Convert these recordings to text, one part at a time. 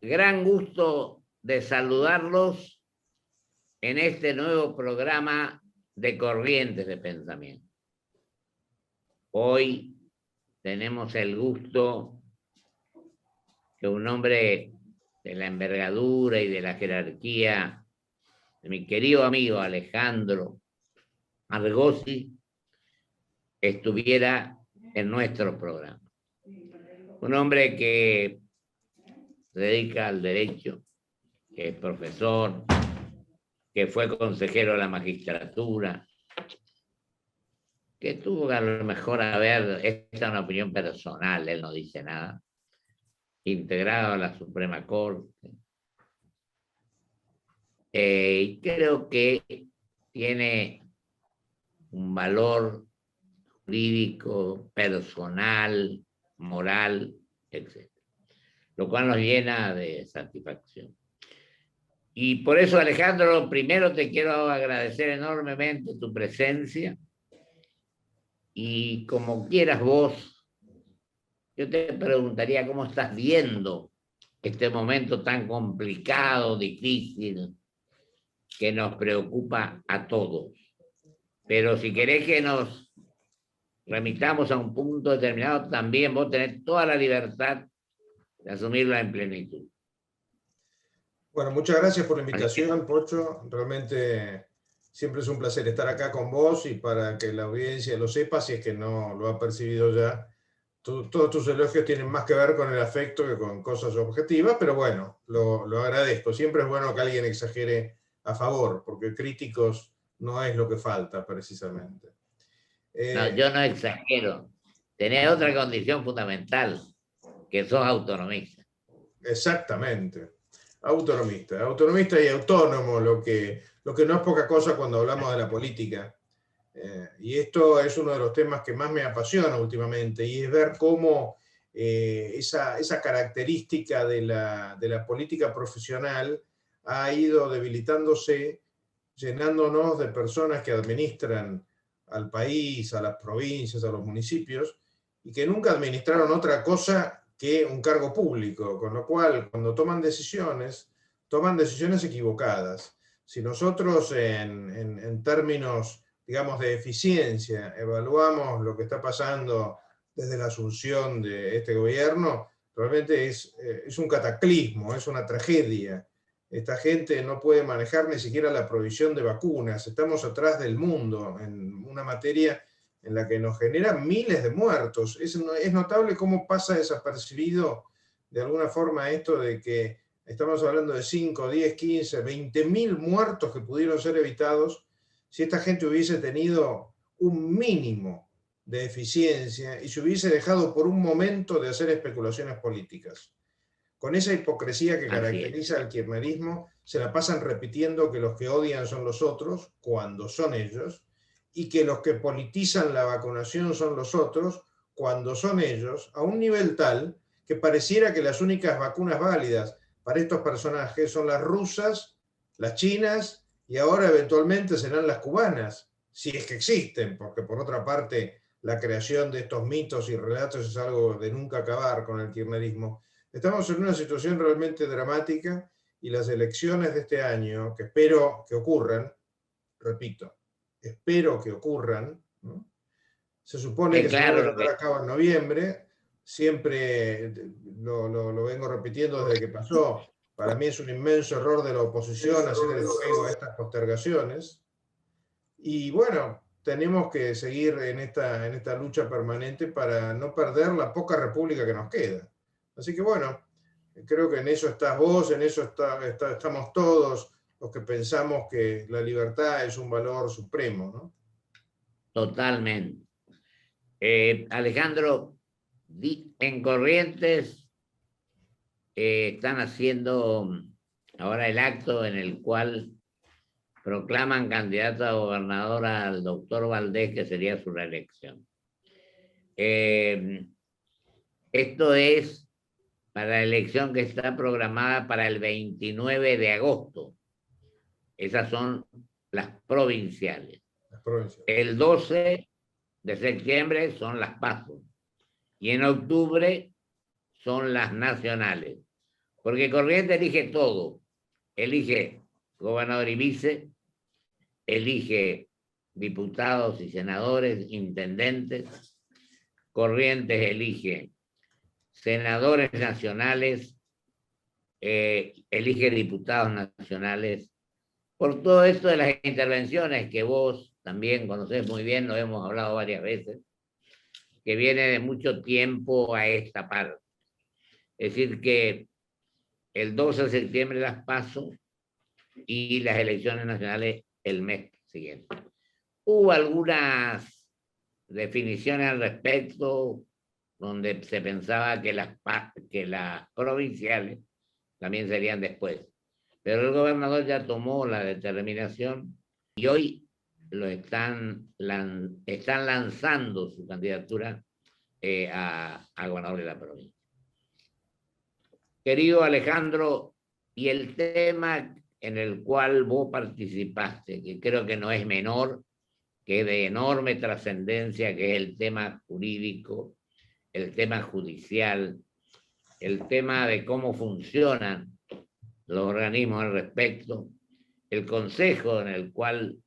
gran gusto de saludarlos en este nuevo programa de Corrientes de Pensamiento. Hoy tenemos el gusto que un hombre de la envergadura y de la jerarquía de mi querido amigo Alejandro Argossi estuviera en nuestro programa. Un hombre que se dedica al derecho, que es profesor, que fue consejero de la magistratura, que tuvo a lo mejor esta es una opinión personal, él no dice nada, integrado a la Suprema Corte. Y creo que tiene un valor jurídico, personal, moral, etc. Lo cual nos llena de satisfacción. Y por eso, Alejandro, primero te quiero agradecer enormemente tu presencia. Y como quieras vos, yo te preguntaría cómo estás viendo este momento tan complicado, difícil, que nos preocupa a todos. Pero si querés que nos remitamos a un punto determinado, también vos tenés toda la libertad de asumirla en plenitud. Bueno, muchas gracias por la invitación, Pocho. Realmente siempre es un placer estar acá con vos y para que la audiencia lo sepa, si es que no lo ha percibido ya. Todos tus elogios tienen más que ver con el afecto que con cosas objetivas, pero bueno, lo agradezco. Siempre es bueno que alguien exagere a favor, porque críticos no es lo que falta, precisamente. No, yo no exagero. Tenés otra condición fundamental, que sos autonomista. Exactamente. Autonomista y autónomo, lo que no es poca cosa cuando hablamos de la política. Y esto es uno de los temas que más me apasiona últimamente, y es ver cómo esa característica de la política profesional ha ido debilitándose, llenándonos de personas que administran al país, a las provincias, a los municipios, y que nunca administraron otra cosa que un cargo público, con lo cual cuando toman decisiones equivocadas. Si nosotros en términos, digamos, de eficiencia evaluamos lo que está pasando desde la asunción de este gobierno, realmente es un cataclismo, es una tragedia. Esta gente no puede manejar ni siquiera la provisión de vacunas. Estamos atrás del mundo en una materia en la que nos genera miles de muertos. Es notable cómo pasa desapercibido de alguna forma esto de que estamos hablando de 5, 10, 15, 20.000 muertos que pudieron ser evitados si esta gente hubiese tenido un mínimo de eficiencia y se hubiese dejado por un momento de hacer especulaciones políticas. Con esa hipocresía que caracteriza al kirchnerismo, se la pasan repitiendo que los que odian son los otros, cuando son ellos, y que los que politizan la vacunación son los otros, cuando son ellos, a un nivel tal que pareciera que las únicas vacunas válidas para estos personajes son las rusas, las chinas, y ahora eventualmente serán las cubanas, si es que existen, porque por otra parte la creación de estos mitos y relatos es algo de nunca acabar con el kirchnerismo. Estamos en una situación realmente dramática y las elecciones de este año, que espero que ocurran, repito, espero que ocurran, ¿no? Se supone que se van a llevar a cabo en noviembre, siempre lo vengo repitiendo desde que pasó. Para mí es un inmenso error de la oposición hacer el juego a estas postergaciones. Y bueno, tenemos que seguir en esta lucha permanente para no perder la poca república que nos queda. Así que bueno, creo que en eso estás vos, en eso estamos todos los que pensamos que la libertad es un valor supremo, ¿no? Totalmente. Alejandro, en Corrientes están haciendo ahora el acto en el cual proclaman candidato a gobernador al doctor Valdés, que sería su reelección. Esto es para la elección que está programada para el 29 de agosto. Esas son las provinciales. El 12 de septiembre son las PASO. Y en octubre son las nacionales. Porque Corrientes elige todo. Elige gobernador y vice, elige diputados y senadores, intendentes. Corrientes elige senadores nacionales, elige diputados nacionales. Por todo esto de las intervenciones que vos también conocés muy bien, lo hemos hablado varias veces, que viene de mucho tiempo a esta parte. Es decir, que el 12 de septiembre las PASO y las elecciones nacionales el mes siguiente. Hubo algunas definiciones al respecto, donde se pensaba que las provinciales también serían después. Pero el gobernador ya tomó la determinación y hoy están lanzando su candidatura a gobernador de la provincia. Querido Alejandro, y el tema en el cual vos participaste, que creo que no es menor, que es de enorme trascendencia, que es el tema jurídico, el tema judicial, el tema de cómo funcionan los organismos al respecto, el consejo en el cual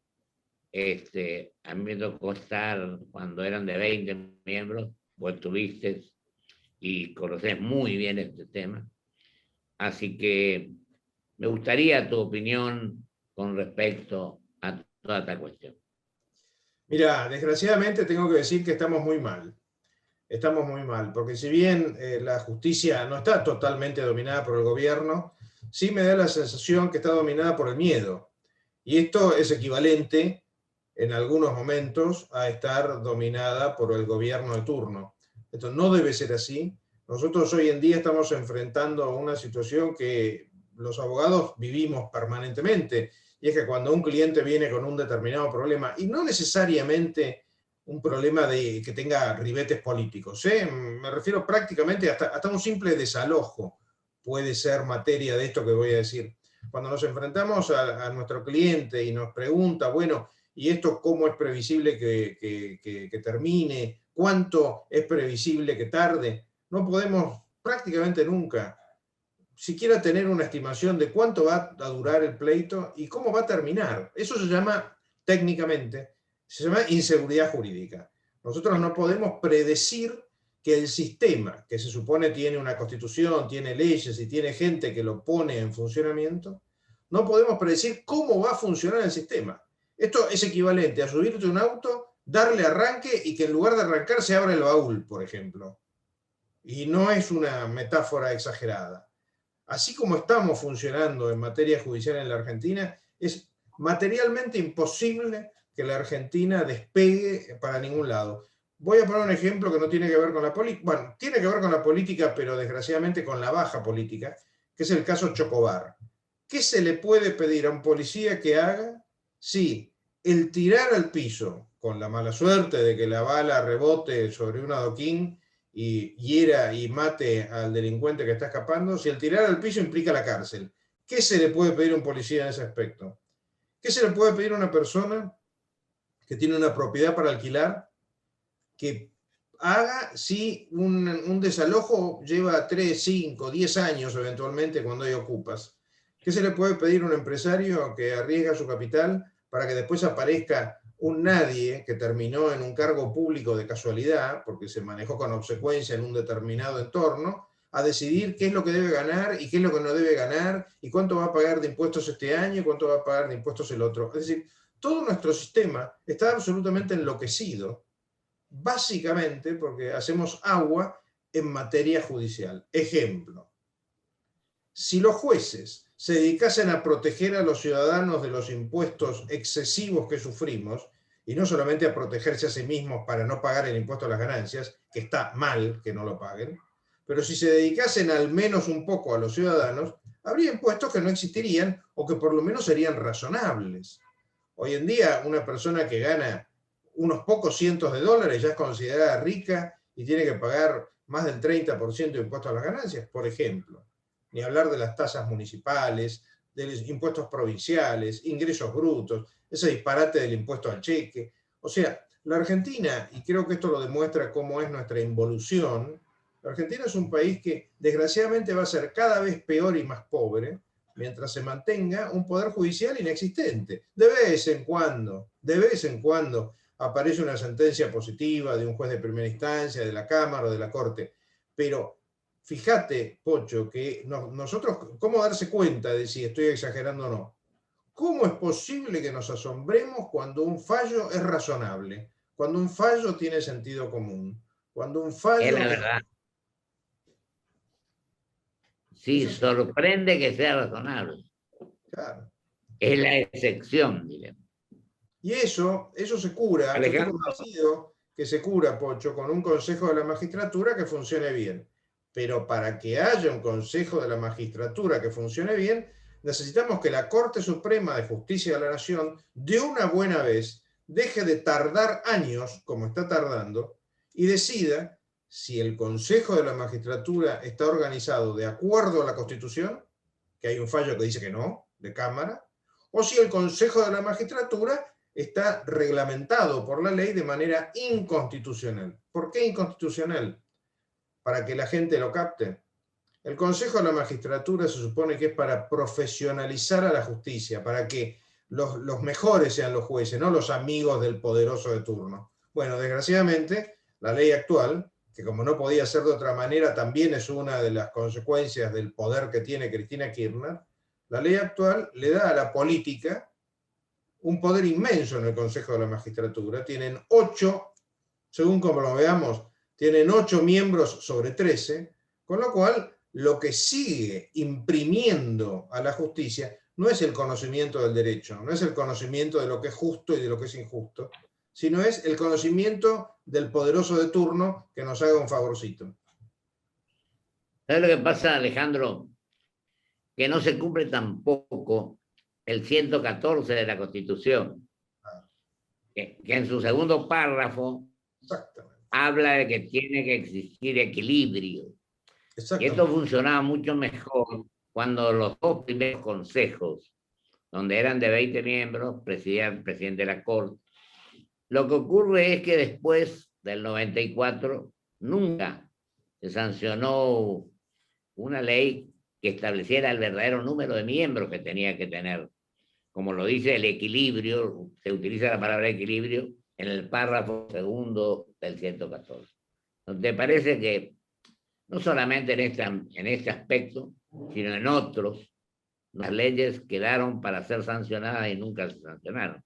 a mí me tocó estar cuando eran de 20 miembros, vos estuviste y conocés muy bien este tema. Así que me gustaría tu opinión con respecto a toda esta cuestión. Mira, desgraciadamente tengo que decir que estamos muy mal. Estamos muy mal, porque si bien la justicia no está totalmente dominada por el gobierno, sí me da la sensación que está dominada por el miedo. Y esto es equivalente, en algunos momentos, a estar dominada por el gobierno de turno. Esto no debe ser así. Nosotros hoy en día estamos enfrentando una situación que los abogados vivimos permanentemente, y es que cuando un cliente viene con un determinado problema, y no necesariamente un problema de que tenga ribetes políticos, me refiero prácticamente hasta un simple desalojo puede ser materia de esto que voy a decir. Cuando nos enfrentamos a nuestro cliente y nos pregunta, bueno, ¿y esto cómo es previsible que termine? ¿Cuánto es previsible que tarde? No podemos prácticamente nunca siquiera tener una estimación de cuánto va a durar el pleito y cómo va a terminar. Eso se llama, técnicamente, se llama inseguridad jurídica. Nosotros no podemos predecir que el sistema, que se supone tiene una constitución, tiene leyes y tiene gente que lo pone en funcionamiento, no podemos predecir cómo va a funcionar el sistema. Esto es equivalente a subirte a un auto, darle arranque y que en lugar de arrancar se abra el baúl, por ejemplo. Y no es una metáfora exagerada. Así como estamos funcionando en materia judicial en la Argentina, es materialmente imposible que la Argentina despegue para ningún lado. Voy a poner un ejemplo que no tiene que ver con la política, bueno, tiene que ver con la política, pero desgraciadamente con la baja política, que es el caso Chocobar. ¿Qué se le puede pedir a un policía que haga si el tirar al piso, con la mala suerte de que la bala rebote sobre un adoquín y hiera y mate al delincuente que está escapando, si el tirar al piso implica la cárcel? ¿Qué se le puede pedir a un policía en ese aspecto? ¿Qué se le puede pedir a una persona que tiene una propiedad para alquilar que haga si un desalojo lleva 3, 5, 10 años eventualmente cuando hay ocupas? ¿Qué se le puede pedir a un empresario que arriesga su capital para que después aparezca un nadie que terminó en un cargo público de casualidad, porque se manejó con obsecuencia en un determinado entorno, a decidir qué es lo que debe ganar y qué es lo que no debe ganar, y cuánto va a pagar de impuestos este año y cuánto va a pagar de impuestos el otro? Es decir, todo nuestro sistema está absolutamente enloquecido, básicamente porque hacemos agua en materia judicial. Ejemplo, si los jueces se dedicasen a proteger a los ciudadanos de los impuestos excesivos que sufrimos, y no solamente a protegerse a sí mismos para no pagar el impuesto a las ganancias, que está mal que no lo paguen, pero si se dedicasen al menos un poco a los ciudadanos, habría impuestos que no existirían o que por lo menos serían razonables. Hoy en día una persona que gana unos pocos cientos de dólares ya es considerada rica y tiene que pagar más del 30% de impuestos a las ganancias, por ejemplo. Ni hablar de las tasas municipales, de los impuestos provinciales, ingresos brutos, ese disparate del impuesto al cheque. O sea, la Argentina, y creo que esto lo demuestra cómo es nuestra involución La Argentina es un país que desgraciadamente va a ser cada vez peor y más pobre mientras se mantenga un poder judicial inexistente. De vez en cuando aparece una sentencia positiva de un juez de primera instancia, de la Cámara o de la Corte, pero fíjate, Pocho, que nosotros, ¿cómo darse cuenta de si estoy exagerando o no? ¿Cómo es posible que nos asombremos cuando un fallo es razonable? Cuando un fallo tiene sentido común. Cuando un Es fallo... la verdad. Sí, sorprende que sea razonable. Claro. Es la excepción, diremos. Y eso se cura, yo estoy Alejandro, convencido que se cura, Pocho, con un Consejo de la Magistratura que funcione bien. Pero para que haya un Consejo de la Magistratura que funcione bien, necesitamos que la Corte Suprema de Justicia de la Nación, de una buena vez, deje de tardar años, como está tardando, y decida si el Consejo de la Magistratura está organizado de acuerdo a la Constitución, que hay un fallo que dice que no, de Cámara, o si el Consejo de la Magistratura está reglamentado por la ley de manera inconstitucional. ¿Por qué inconstitucional? Para que la gente lo capte. El Consejo de la Magistratura se supone que es para profesionalizar a la justicia, para que los mejores sean los jueces, no los amigos del poderoso de turno. Bueno, desgraciadamente, la ley actual, que como no podía ser de otra manera, también es una de las consecuencias del poder que tiene Cristina Kirchner, la ley actual le da a la política un poder inmenso en el Consejo de la Magistratura. Tienen 8, según como lo veamos, tienen 8 miembros sobre 13, con lo cual lo que sigue imprimiendo a la justicia no es el conocimiento del derecho, no es el conocimiento de lo que es justo y de lo que es injusto, sino es el conocimiento del poderoso de turno que nos haga un favorcito. ¿sabes lo que pasa, Alejandro? Que no se cumple tampoco el 114 de la Constitución, que en su segundo párrafo habla de que tiene que existir equilibrio. Y esto funcionaba mucho mejor cuando los 2 primeros consejos, donde eran de 20 miembros, presidía el presidente de la Corte. Lo que ocurre es que después del 94 nunca se sancionó una ley que estableciera el verdadero número de miembros que tenía que tener. Como lo dice el equilibrio, se utiliza la palabra equilibrio en el párrafo segundo del 114. ¿Te parece que no solamente en este aspecto, sino en otros, las leyes quedaron para ser sancionadas y nunca se sancionaron?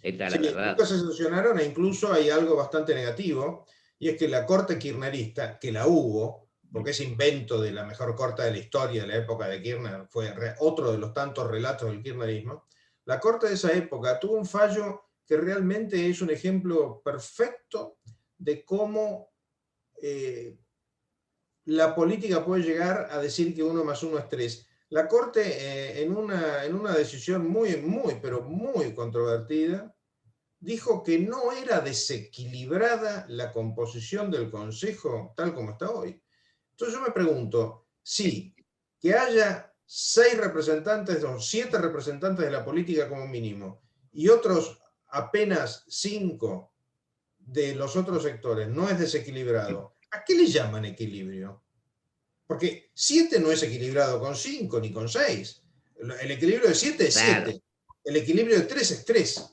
Esta es la verdad. Nunca se sancionaron e incluso hay algo bastante negativo, y es que la Corte kirchnerista, que la hubo, porque ese invento de la mejor corte de la historia de la época de Kirchner fue otro de los tantos relatos del kirchnerismo, la Corte de esa época tuvo un fallo que realmente es un ejemplo perfecto de cómo la política puede llegar a decir que 1 más 1 es 3. La Corte, en una decisión pero muy controvertida, dijo que no era desequilibrada la composición del Consejo tal como está hoy. Entonces yo me pregunto, sí, que haya 6 representantes o 7 representantes de la política como mínimo, y otros apenas 5 de los otros sectores, no es desequilibrado. ¿A qué le llaman equilibrio? Porque 7 no es equilibrado con 5 ni con 6. El equilibrio de 7 es 7. Claro. El equilibrio de 3 es 3.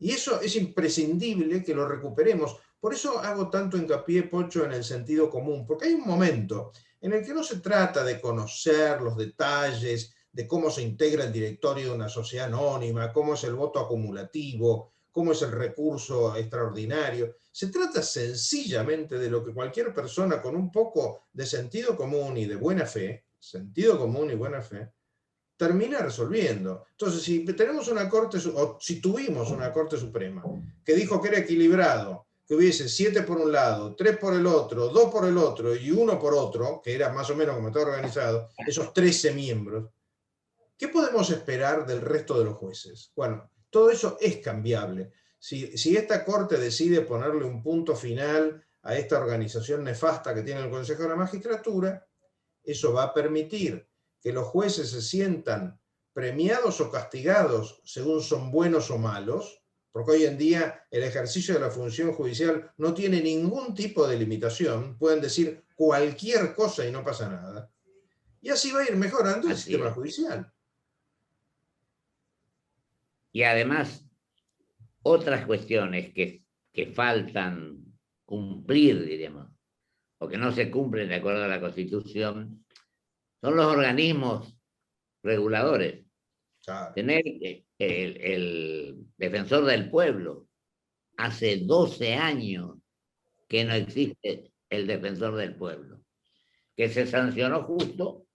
Y eso es imprescindible que lo recuperemos. Por eso hago tanto hincapié, Pocho, en el sentido común. Porque hay un momento en el que no se trata de conocer los detalles de cómo se integra el directorio de una sociedad anónima, cómo es el voto acumulativo, cómo es el recurso extraordinario. Se trata sencillamente de lo que cualquier persona con un poco de sentido común y de buena fe, termina resolviendo. Entonces, si tenemos una Corte, o si tuvimos una Corte Suprema que dijo que era equilibrado, que hubiese 7 por un lado, 3 por el otro, 2 por el otro y 1 por otro, que era más o menos como está organizado, esos 13 miembros, ¿qué podemos esperar del resto de los jueces? Bueno, todo eso es cambiable. Si esta Corte decide ponerle un punto final a esta organización nefasta que tiene el Consejo de la Magistratura, eso va a permitir que los jueces se sientan premiados o castigados según son buenos o malos, porque hoy en día el ejercicio de la función judicial no tiene ningún tipo de limitación, pueden decir cualquier cosa y no pasa nada. Y así va a ir mejorando el Así sistema es. judicial. Y además, otras cuestiones que faltan cumplir, diremos, o que no se cumplen de acuerdo a la Constitución, son los organismos reguladores. Claro. Tener el defensor del pueblo. Hace 12 años que no existe el defensor del pueblo, que se sancionó justo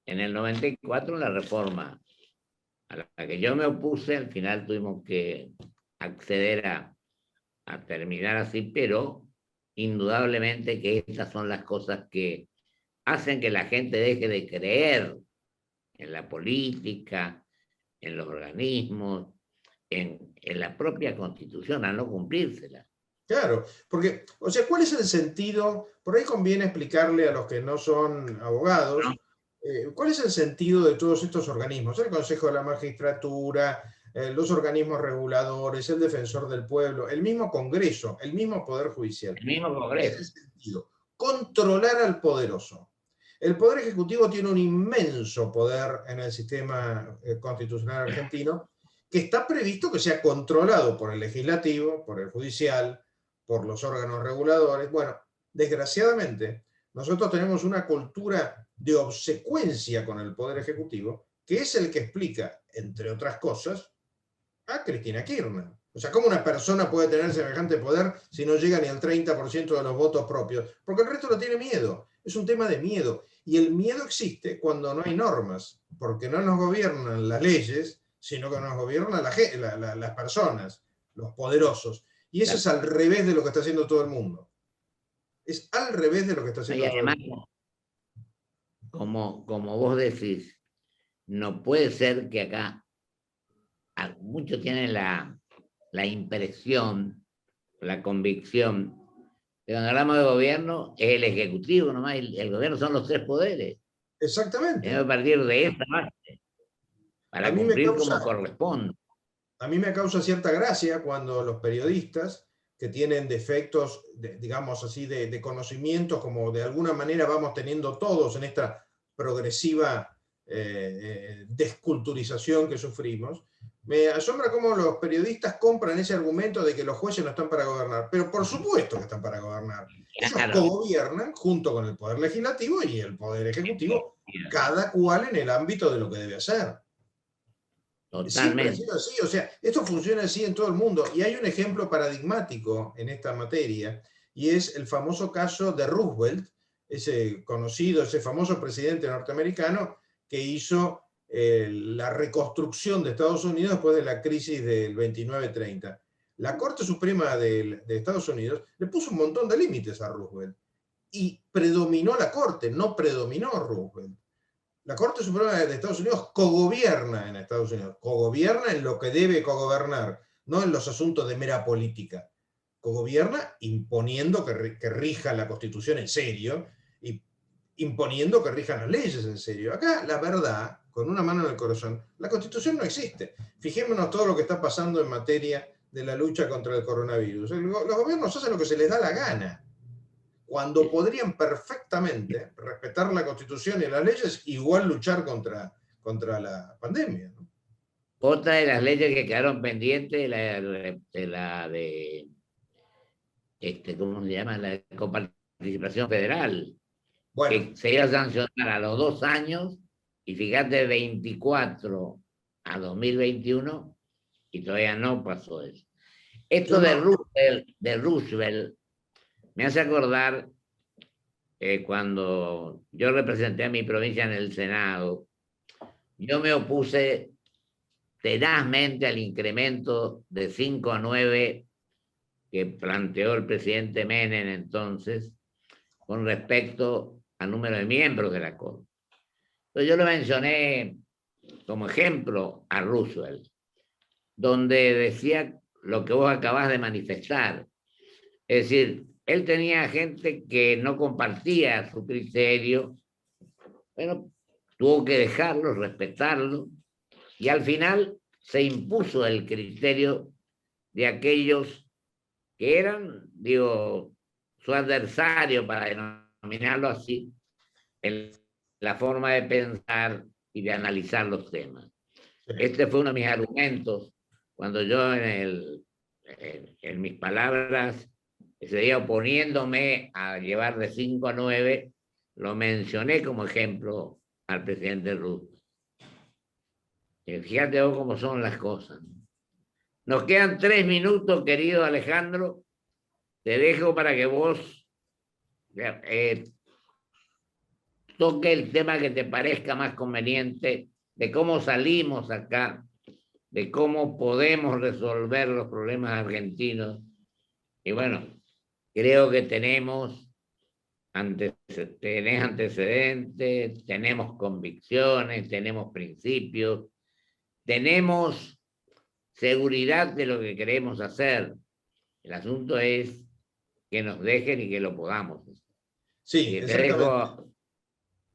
en el 94 la reforma a la que yo me opuse. Al final tuvimos que acceder a terminar así, pero indudablemente que estas son las cosas que hacen que la gente deje de creer en la política, en los organismos, en la propia Constitución, al no cumplírsela. Claro, porque, o sea, ¿cuál es el sentido? Por ahí conviene explicarle a los que no son abogados, ¿cuál es el sentido de todos estos organismos? El Consejo de la Magistratura, los organismos reguladores, el Defensor del Pueblo, el mismo Congreso, el mismo Poder Judicial. El mismo ¿Cuál es el Congreso. sentido? Controlar al poderoso. El Poder Ejecutivo tiene un inmenso poder en el sistema constitucional argentino, que está previsto que sea controlado por el legislativo, por el judicial, por los órganos reguladores. Bueno, desgraciadamente, nosotros tenemos una cultura de obsecuencia con el Poder Ejecutivo, que es el que explica, entre otras cosas, a Cristina Kirchner. O sea, ¿cómo una persona puede tener semejante poder si no llega ni al 30% de los votos propios? Porque el resto lo tiene miedo. Es un tema de miedo. Y el miedo existe cuando no hay normas, porque no nos gobiernan las leyes, sino que nos gobiernan las personas, los poderosos. Y eso es al revés de lo que está haciendo todo el mundo. Es al revés de lo que está Y haciendo todo el además, mundo. como vos decís, no puede ser que acá muchos tienen la impresión, la convicción, que cuando hablamos de gobierno es el ejecutivo nomás, el gobierno son los tres poderes. Exactamente. Tenemos que partir de esta base A para mí me cumplir causa, como corresponde. a mí me causa cierta gracia cuando los periodistas que tienen defectos, digamos así, de conocimientos, como de alguna manera vamos teniendo todos en esta progresiva desculturización que sufrimos, me asombra cómo los periodistas compran ese argumento de que los jueces no están para gobernar. Pero por supuesto que están para gobernar. Ellos Claro. cogobiernan junto con el Poder Legislativo y el Poder Ejecutivo, cada cual en el ámbito de lo que debe hacer. Siempre ha Totalmente. sido así, o sea, esto funciona así en todo el mundo. Y hay un ejemplo paradigmático en esta materia, y es el famoso caso de Roosevelt, ese conocido, ese famoso presidente norteamericano que hizo la reconstrucción de Estados Unidos después de la crisis del 29-30. La Corte Suprema de Estados Unidos le puso un montón de límites a Roosevelt, y predominó la Corte, no predominó Roosevelt. La Corte Suprema de Estados Unidos cogobierna en Estados Unidos, cogobierna en lo que debe cogobernar, no en los asuntos de mera política. Cogobierna imponiendo que rija la Constitución en serio y imponiendo que rijan las leyes en serio. Acá, la verdad, con una mano en el corazón, la Constitución no existe. Fijémonos todo lo que está pasando en materia de la lucha contra el coronavirus. Los gobiernos hacen lo que se les da la gana, cuando podrían perfectamente respetar la Constitución y las leyes, igual luchar contra la pandemia, ¿no? Otra de las leyes que quedaron pendientes, ¿cómo se llama? La de coparticipación federal, Bueno, que se iba a sancionar a los 2 años, y fíjate, 24 a 2021, y todavía no pasó eso. Esto yo no. de Roosevelt me hace acordar cuando yo representé a mi provincia en el Senado. Yo me opuse tenazmente al incremento de 5 a 9 que planteó el presidente Menem entonces con respecto al número de miembros de la Corte. Entonces yo lo mencioné como ejemplo a Roosevelt, donde decía lo que vos acabás de manifestar. Es decir, él tenía gente que no compartía su criterio. Bueno, tuvo que dejarlo, respetarlo, y al final se impuso el criterio de aquellos que eran, digo, su adversario, para denominarlo así, en la forma de pensar y de analizar los temas. Sí. Este fue uno de mis argumentos cuando yo en mis palabras, ese día oponiéndome a llevar de 5 a 9, lo mencioné como ejemplo al presidente Roosevelt. Fíjate vos cómo son las cosas. Nos quedan 3 minutos, querido Alejandro. Te dejo para que vos toque el tema que te parezca más conveniente, de cómo salimos acá, de cómo podemos resolver los problemas argentinos. Y bueno, creo que tenés antecedentes, tenemos convicciones, tenemos principios, tenemos seguridad de lo que queremos hacer. El asunto es que nos dejen y que lo podamos. Sí, Y te exactamente. dejo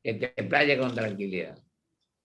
que te playa con tranquilidad.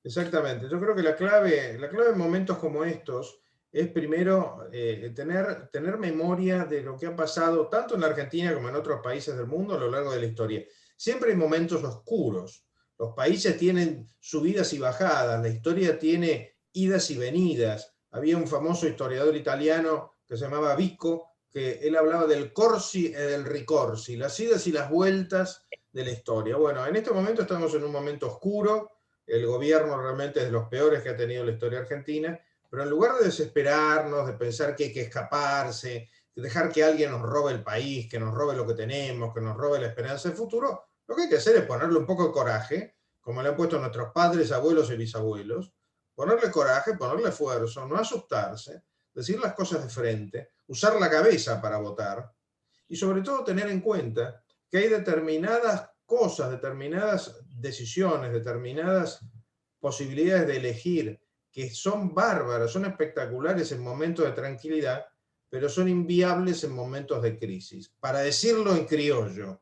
Exactamente. Yo creo que la clave en momentos como estos es primero tener memoria de lo que ha pasado tanto en la Argentina como en otros países del mundo a lo largo de la historia. Siempre hay momentos oscuros. Los países tienen subidas y bajadas, la historia tiene idas y venidas. Había un famoso historiador italiano que se llamaba Vico, que él hablaba del corsi y del ricorsi, las idas y las vueltas de la historia. Bueno, en este momento estamos en un momento oscuro. El gobierno realmente es de los peores que ha tenido la historia argentina, pero en lugar de desesperarnos, de pensar que hay que escaparse, de dejar que alguien nos robe el país, que nos robe lo que tenemos, que nos robe la esperanza del futuro, lo que hay que hacer es ponerle un poco de coraje, como le han puesto nuestros padres, abuelos y bisabuelos, ponerle coraje, ponerle esfuerzo, no asustarse, decir las cosas de frente, usar la cabeza para votar y sobre todo tener en cuenta que hay determinadas cosas, determinadas decisiones, determinadas posibilidades de elegir que son bárbaras, son espectaculares en momentos de tranquilidad, pero son inviables en momentos de crisis. Para decirlo en criollo,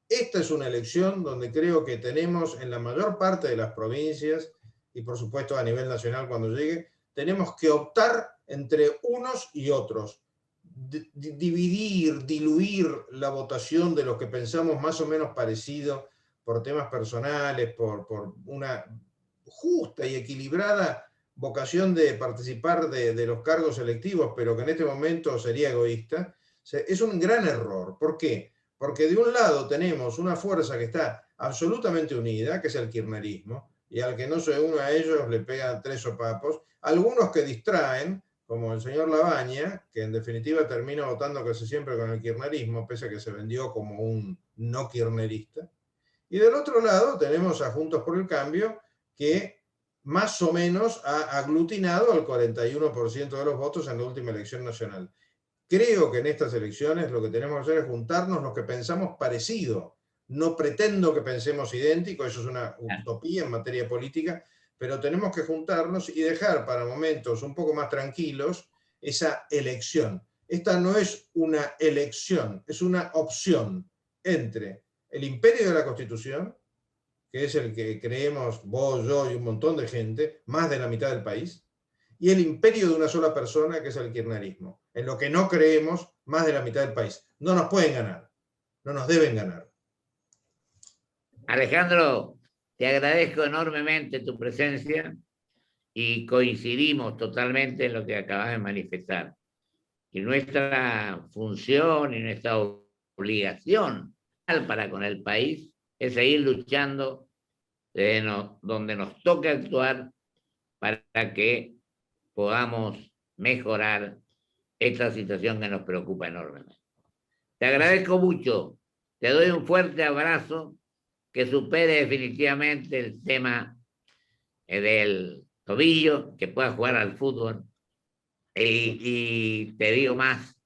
esta es una elección donde creo que tenemos en la mayor parte de las provincias, y por supuesto a nivel nacional cuando llegue, tenemos que optar entre unos y otros. Dividir, diluir la votación de los que pensamos más o menos parecido por temas personales, por una justa y equilibrada vocación de participar de los cargos electivos, pero que en este momento sería egoísta, es un gran error. ¿Por qué? Porque de un lado tenemos una fuerza que está absolutamente unida, que es el kirchnerismo, y al que no se une a ellos le pegan 3 sopapos, algunos que distraen, como el señor Labaña, que en definitiva termina votando casi siempre con el kirchnerismo, pese a que se vendió como un no kirchnerista. Y del otro lado tenemos a Juntos por el Cambio, que más o menos ha aglutinado al 41% de los votos en la última elección nacional. Creo que en estas elecciones lo que tenemos que hacer es juntarnos los que pensamos parecido. No pretendo que pensemos idéntico, eso es una utopía en materia política, pero tenemos que juntarnos y dejar para momentos un poco más tranquilos esa elección. Esta no es una elección, es una opción entre el imperio de la Constitución, que es el que creemos vos, yo y un montón de gente, más de la mitad del país, y el imperio de una sola persona, que es el kirchnerismo, en lo que no creemos más de la mitad del país. No nos pueden ganar, no nos deben ganar. Alejandro, te agradezco enormemente tu presencia y coincidimos totalmente en lo que acabas de manifestar. Y nuestra función y nuestra obligación para con el país es seguir luchando donde nos toque actuar para que podamos mejorar esta situación que nos preocupa enormemente. Te agradezco mucho, te doy un fuerte abrazo que supere definitivamente el tema del tobillo, que pueda jugar al fútbol. Y te digo más,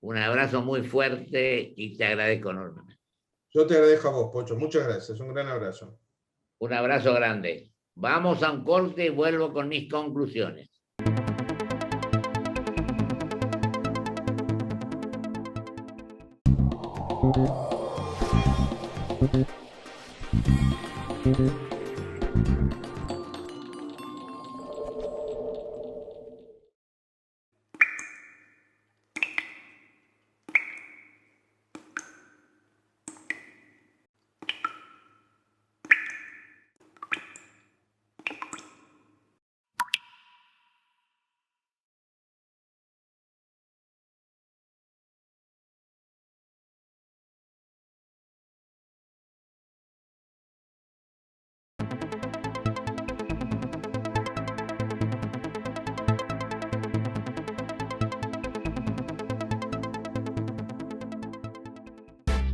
un abrazo muy fuerte y te agradezco enormemente. Yo te agradezco a vos, Pocho, muchas gracias, un gran abrazo. Un abrazo grande. Vamos a un corte y vuelvo con mis conclusiones.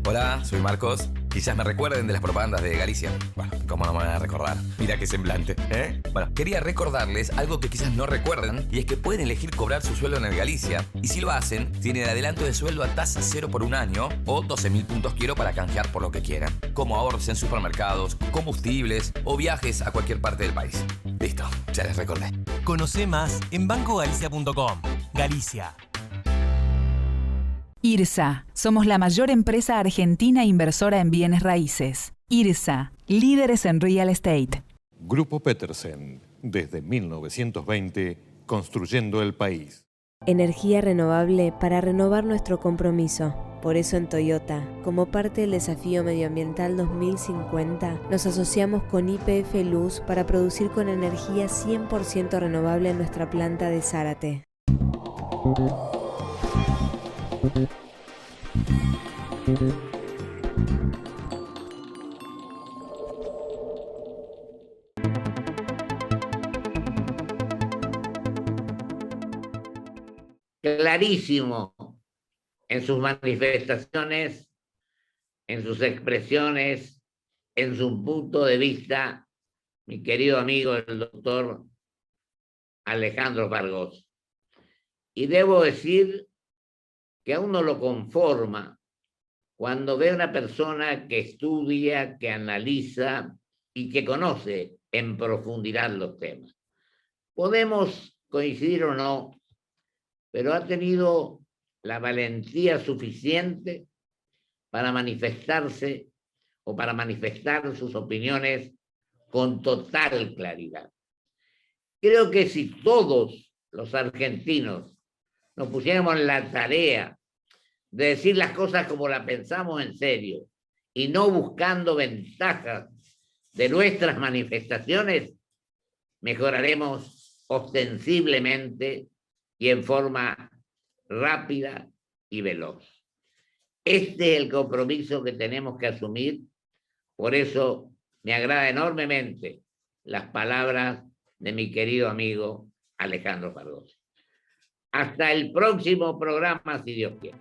Hola, soy Marcos. Quizás me recuerden de las propagandas de Galicia. Bueno, ¿cómo no me van a recordar? Mira qué semblante, ¿eh? Bueno, quería recordarles algo que quizás no recuerdan, y es que pueden elegir cobrar su sueldo en el Galicia. Y si lo hacen, tienen adelanto de sueldo a tasa cero por un año o 12.000 puntos quiero para canjear por lo que quieran, como ahorros en supermercados, combustibles o viajes a cualquier parte del país. Listo, ya les recordé. Conoce más en bancogalicia.com. Galicia. IRSA. Somos la mayor empresa argentina inversora en bienes raíces. IRSA. Líderes en real estate. Grupo Petersen. Desde 1920, construyendo el país. Energía renovable para renovar nuestro compromiso. Por eso en Toyota, como parte del desafío medioambiental 2050, nos asociamos con YPF Luz para producir con energía 100% renovable en nuestra planta de Zárate. Clarísimo en sus manifestaciones, en sus expresiones, en su punto de vista, mi querido amigo el doctor Alejandro Fargós. Y debo decir que a uno lo conforma cuando ve a una persona que estudia, que analiza y que conoce en profundidad los temas. Podemos coincidir o no, pero ha tenido la valentía suficiente para manifestarse o para manifestar sus opiniones con total claridad. Creo que si todos los argentinos nos pusiéramos en la tarea de decir las cosas como las pensamos en serio y no buscando ventajas de nuestras manifestaciones, mejoraremos ostensiblemente y en forma rápida y veloz. Este es el compromiso que tenemos que asumir. Por eso me agrada enormemente las palabras de mi querido amigo Alejandro Fargós. Hasta el próximo programa, si Dios quiere.